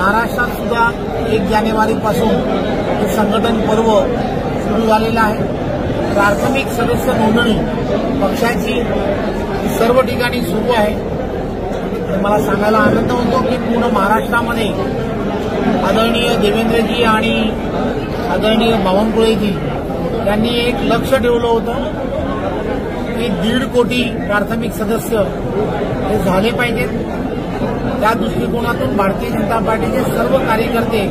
महाराष्ट्रात सुद्धा 1 जानेवारीपासून हे संघटन पर्व सुरू झालेलं आहे। प्राथमिक सदस्य नोंदणी पक्षाची सर्व ठिकाणी सुरू आहे। मला सांगायला आनंद होतो की पूर्ण महाराष्ट्रामध्ये आदरणीय देवेंद्रजी आणि आदरणीय बावनकुळेजी यांनी एक लक्ष ठेवलं होतं की 1.5 कोटी प्राथमिक सदस्य हे झाले पाहिजेत। त्या दृष्टिकोनातून भारतीय जनता पार्टीचे सर्व कार्यकर्ते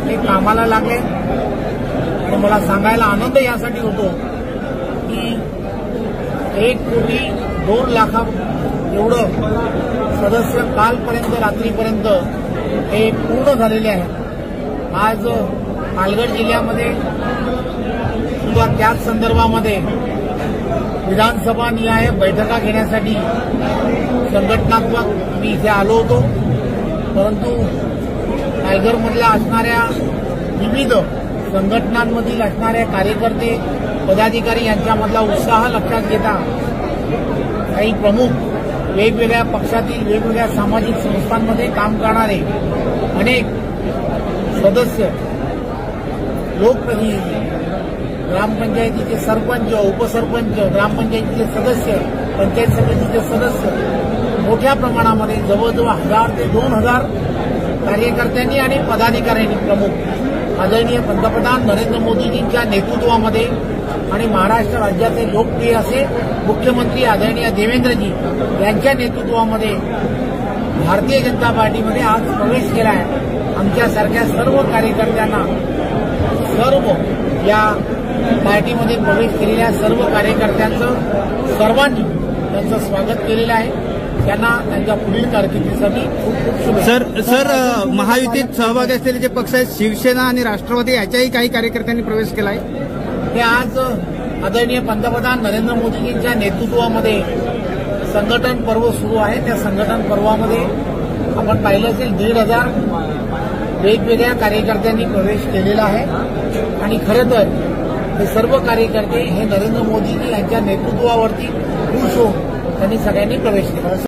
हे कामाला लागले आणि मला सांगायला आनंद यासाठी होतो की 1 कोटी 2 लाख एवढं सदस्य कालपर्यंत रात्रीपर्यंत हे पूर्ण झालेले आहेत। आज पालघर जिल्ह्यामध्ये सुद्धा त्याच संदर्भामध्ये विधानसभा निहाय बैठका घेण्यासाठी संघटनात्मक मी इथे आलो होतो, परंतु पालघरमधल्या असणाऱ्या विविध संघटनांमधील असणाऱ्या कार्यकर्ते पदाधिकारी यांच्यामधला उत्साह लक्षात घेता काही प्रमुख वेगवेगळ्या पक्षातील वेगवेगळ्या सामाजिक संस्थांमध्ये काम करणारे अनेक सदस्य, लोकप्रतिनिधी, ग्रामपंचायतीचे सरपंच, उपसरपंच, ग्रामपंचायतीचे सदस्य, पंचायत समितीचे सदस्य मोठ्या प्रमाणामध्ये जवळजवळ 1000 ते 2000 कार्यकर्त्यांनी आणि पदाधिकाऱ्यांनी प्रमुख आदरणीय पंतप्रधान नरेंद्र मोदीजींच्या नेतृत्वामध्ये आणि महाराष्ट्र राज्याचे लोकप्रिय असे मुख्यमंत्री आदरणीय देवेंद्रजी यांच्या नेतृत्वामध्ये भारतीय जनता पार्टीमध्ये आज प्रवेश केला आहे। आमच्यासारख्या सर्व कार्यकर्त्यांना, सर्व या पार्टीमध्ये प्रवेश केलेल्या सर्व कार्यकर्त्यांचं सर्वांनी त्यांचं स्वागत केलेलं आहे। त्यांना त्यांच्या पुढील कारकिर्दीसाठी खूप खूप शुभेच्छा। सर महायुतीत सहभागी असलेले जे पक्ष आहेत शिवसेना आणि राष्ट्रवादी याच्याही काही कार्यकर्त्यांनी प्रवेश केला आहे। ते आज आदरणीय पंतप्रधान नरेंद्र मोदीजींच्या नेतृत्वामध्ये संघटन पर्व सुरू आहे। त्या संघटन पर्वामध्ये आपण पाहिलं असेल 1,500 वेगवेगळ्या कार्यकर्त्यांनी प्रवेश केलेला आहे आणि खरं तर हे सर्व कार्यकर्ते हे नरेंद्र मोदीजी यांच्या नेतृत्वावरती खुश होऊन त्यांनी सगळ्यांनी प्रवेश केला।